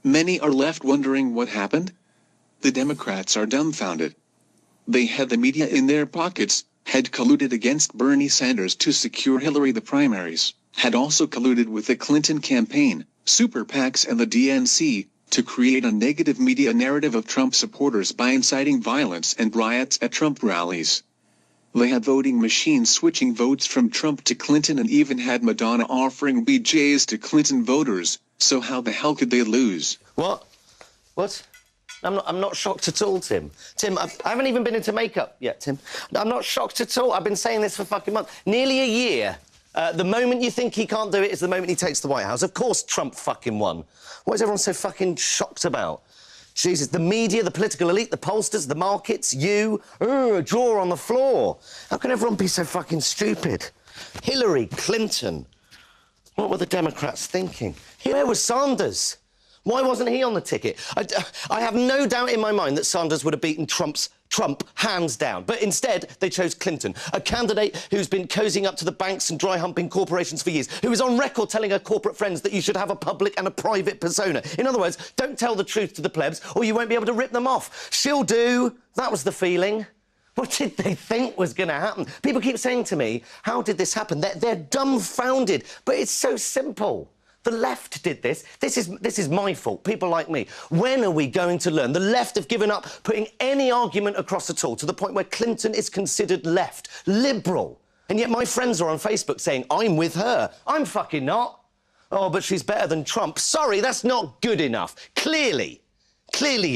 Many are left wondering what happened. The Democrats are dumbfounded. They had the media in their pockets, had colluded against Bernie Sanders to secure Hillary the primaries, had also colluded with the Clinton campaign, super PACs and the DNC, to create a negative media narrative of Trump supporters by inciting violence and riots at Trump rallies. They had voting machines switching votes from Trump to Clinton and even had Madonna offering BJs to Clinton voters, so how the hell could they lose? What? I'm not shocked at all, Tim. Tim, I haven't even been into makeup yet, Tim. I'm not shocked at all. I've been saying this for fucking months. Nearly a year. The moment you think he can't do it is the moment he takes the White House. Of course Trump fucking won. What is everyone so fucking shocked about? Jesus, the media, the political elite, the pollsters, the markets, you, a jaw on the floor. How can everyone be so fucking stupid? Hillary Clinton. What were the Democrats thinking? Where was Sanders? Why wasn't he on the ticket? I have no doubt in my mind that Sanders would have beaten Trump hands down. But instead, they chose Clinton, a candidate who's been cozying up to the banks and dry-humping corporations for years, who is on record telling her corporate friends that you should have a public and a private persona. In other words, don't tell the truth to the plebs or you won't be able to rip them off. She'll do. That was the feeling. What did they think was going to happen? People keep saying to me, how did this happen? They're dumbfounded. But it's so simple. The left did this. This is my fault, people like me. When are we going to learn? The left have given up putting any argument across at all, to the point where Clinton is considered left, liberal. And yet my friends are on Facebook saying, I'm with her. I'm fucking not. Oh, but she's better than Trump. Sorry, that's not good enough. Clearly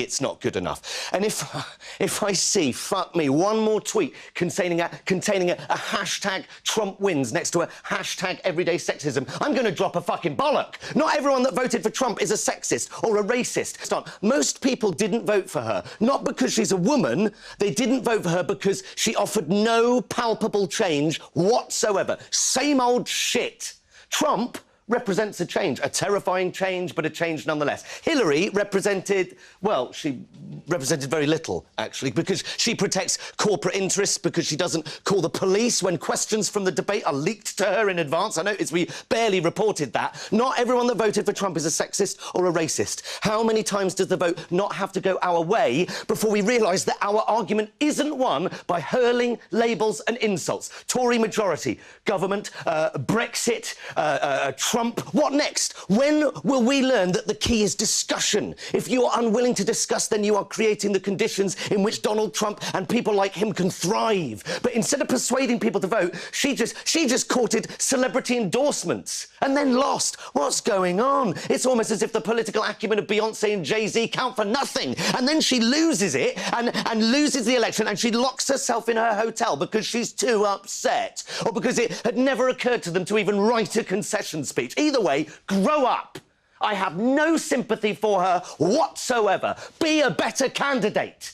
it's not good enough. And if I see, fuck me, one more tweet containing a hashtag Trump wins next to a hashtag everyday sexism, I'm going to drop a fucking bollock. Not everyone that voted for Trump is a sexist or a racist. Most people didn't vote for her, not because she's a woman. They didn't vote for her because she offered no palpable change whatsoever. Same old shit. Trump represents a change, a terrifying change, but a change nonetheless. Hillary represented, well, she represented very little, actually, because she protects corporate interests, because she doesn't call the police when questions from the debate are leaked to her in advance. I noticed we barely reported that. Not everyone that voted for Trump is a sexist or a racist. How many times does the vote not have to go our way before we realise that our argument isn't won by hurling labels and insults? Tory majority, government, Brexit, Trump. What next? When will we learn that the key is discussion? If you are unwilling to discuss, then you are creating the conditions in which Donald Trump and people like him can thrive. But instead of persuading people to vote, she just courted celebrity endorsements and then lost. What's going on? It's almost as if the political acumen of Beyonce and Jay-Z count for nothing. And then she loses it and loses the election, and she locks herself in her hotel because she's too upset, or because it had never occurred to them to even write a concession speech. Either way, grow up. I have no sympathy for her whatsoever. Be a better candidate.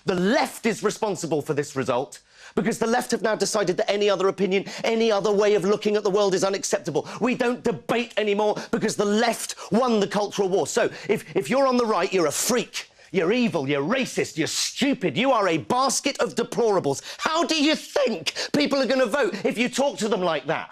The left is responsible for this result, because the left have now decided that any other opinion, any other way of looking at the world is unacceptable. We don't debate anymore because the left won the cultural war. So if you're on the right, you're a freak. You're evil, you're racist, you're stupid, you are a basket of deplorables. How do you think people are going to vote if you talk to them like that?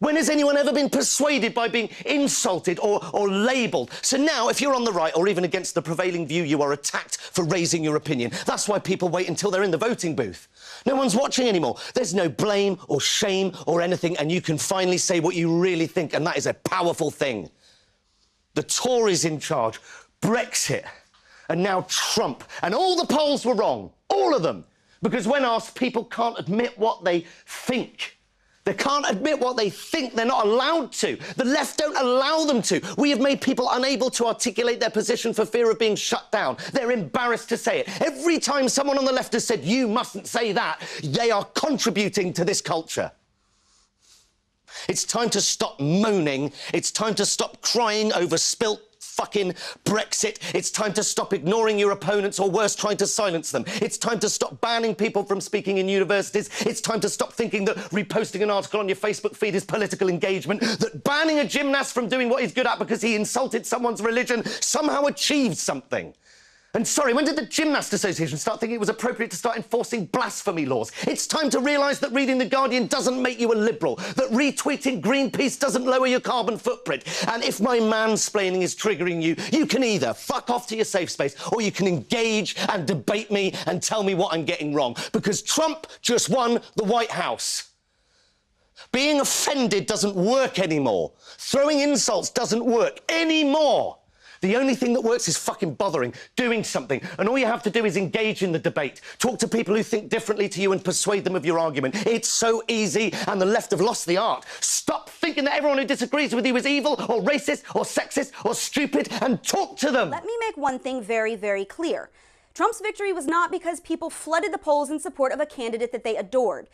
When has anyone ever been persuaded by being insulted or labelled? So now, if you're on the right or even against the prevailing view, you are attacked for raising your opinion. That's why people wait until they're in the voting booth. No one's watching anymore. There's no blame or shame or anything, and you can finally say what you really think, and that is a powerful thing. The Tories in charge, Brexit, and now Trump. And all the polls were wrong, all of them, because when asked, people can't admit what they think. They can't admit what they think. They're not allowed to. The left don't allow them to. We have made people unable to articulate their position for fear of being shut down. They're embarrassed to say it. Every time someone on the left has said, you mustn't say that, they are contributing to this culture. It's time to stop moaning. It's time to stop crying over spilt fucking Brexit. It's time to stop ignoring your opponents, or worse, trying to silence them. It's time to stop banning people from speaking in universities. It's time to stop thinking that reposting an article on your Facebook feed is political engagement, that banning a gymnast from doing what he's good at because he insulted someone's religion somehow achieved something. And sorry, when did the Gymnast Association start thinking it was appropriate to start enforcing blasphemy laws? It's time to realise that reading The Guardian doesn't make you a liberal, that retweeting Greenpeace doesn't lower your carbon footprint. And if my mansplaining is triggering you, you can either fuck off to your safe space or you can engage and debate me and tell me what I'm getting wrong. Because Trump just won the White House. Being offended doesn't work anymore. Throwing insults doesn't work anymore. The only thing that works is fucking bothering, doing something. And all you have to do is engage in the debate. Talk to people who think differently to you and persuade them of your argument. It's so easy, and the left have lost the art. Stop thinking that everyone who disagrees with you is evil or racist or sexist or stupid and talk to them. Let me make one thing very, very clear. Trump's victory was not because people flooded the polls in support of a candidate that they adored.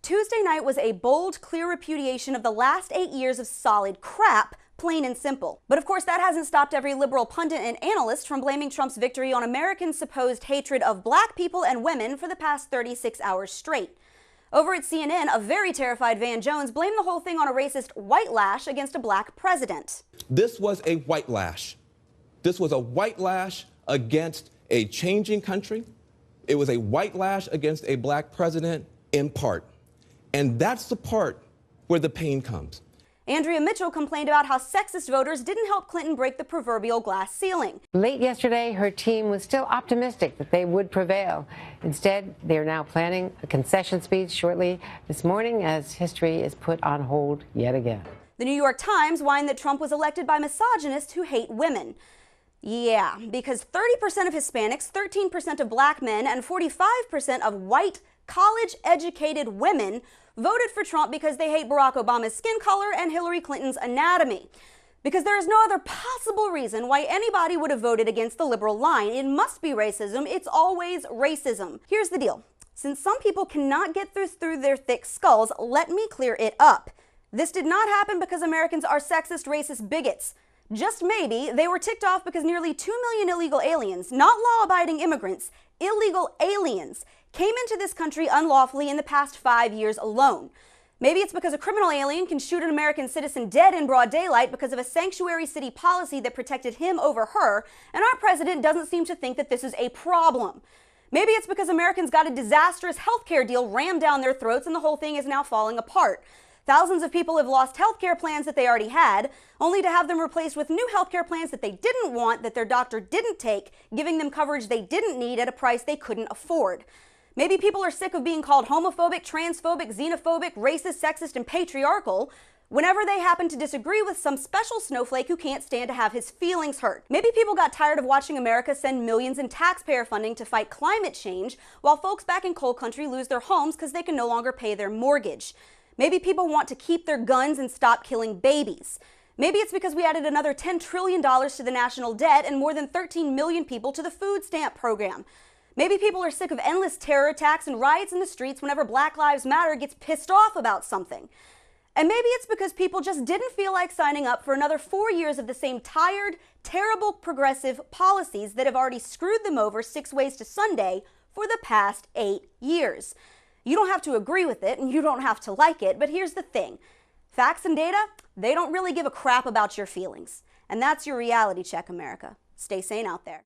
Tuesday night was a bold, clear repudiation of the last 8 years of solid crap, plain and simple. But of course, that hasn't stopped every liberal pundit and analyst from blaming Trump's victory on Americans' supposed hatred of black people and women for the past 36 hours straight. Over at CNN, a very terrified Van Jones blamed the whole thing on a racist white lash against a black president. This was a white lash. This was a white lash against a changing country. It was a white lash against a black president in part. And that's the part where the pain comes. Andrea Mitchell complained about how sexist voters didn't help Clinton break the proverbial glass ceiling. Late yesterday, her team was still optimistic that they would prevail. Instead, they are now planning a concession speech shortly this morning as history is put on hold yet again. The New York Times whined that Trump was elected by misogynists who hate women. Yeah, because 30% of Hispanics, 13% of black men, and 45% of white, college-educated women voted for Trump because they hate Barack Obama's skin color and Hillary Clinton's anatomy. Because there is no other possible reason why anybody would have voted against the liberal line. It must be racism. It's always racism. Here's the deal. Since some people cannot get through their thick skulls, let me clear it up. This did not happen because Americans are sexist, racist bigots. Just maybe they were ticked off because nearly 2 million illegal aliens, not law-abiding immigrants, illegal aliens, came into this country unlawfully in the past 5 years alone. Maybe it's because a criminal alien can shoot an American citizen dead in broad daylight because of a sanctuary city policy that protected him over her, and our president doesn't seem to think that this is a problem. Maybe it's because Americans got a disastrous healthcare deal rammed down their throats and the whole thing is now falling apart. Thousands of people have lost healthcare plans that they already had, only to have them replaced with new healthcare plans that they didn't want, that their doctor didn't take, giving them coverage they didn't need at a price they couldn't afford. Maybe people are sick of being called homophobic, transphobic, xenophobic, racist, sexist, and patriarchal whenever they happen to disagree with some special snowflake who can't stand to have his feelings hurt. Maybe people got tired of watching America send millions in taxpayer funding to fight climate change while folks back in coal country lose their homes because they can no longer pay their mortgage. Maybe people want to keep their guns and stop killing babies. Maybe it's because we added another $10 trillion to the national debt and more than 13 million people to the food stamp program. Maybe people are sick of endless terror attacks and riots in the streets whenever Black Lives Matter gets pissed off about something. And maybe it's because people just didn't feel like signing up for another 4 years of the same tired, terrible progressive policies that have already screwed them over 6 ways to Sunday for the past 8 years. You don't have to agree with it and you don't have to like it, but here's the thing. Facts and data, they don't really give a crap about your feelings. And that's your reality check, America. Stay sane out there.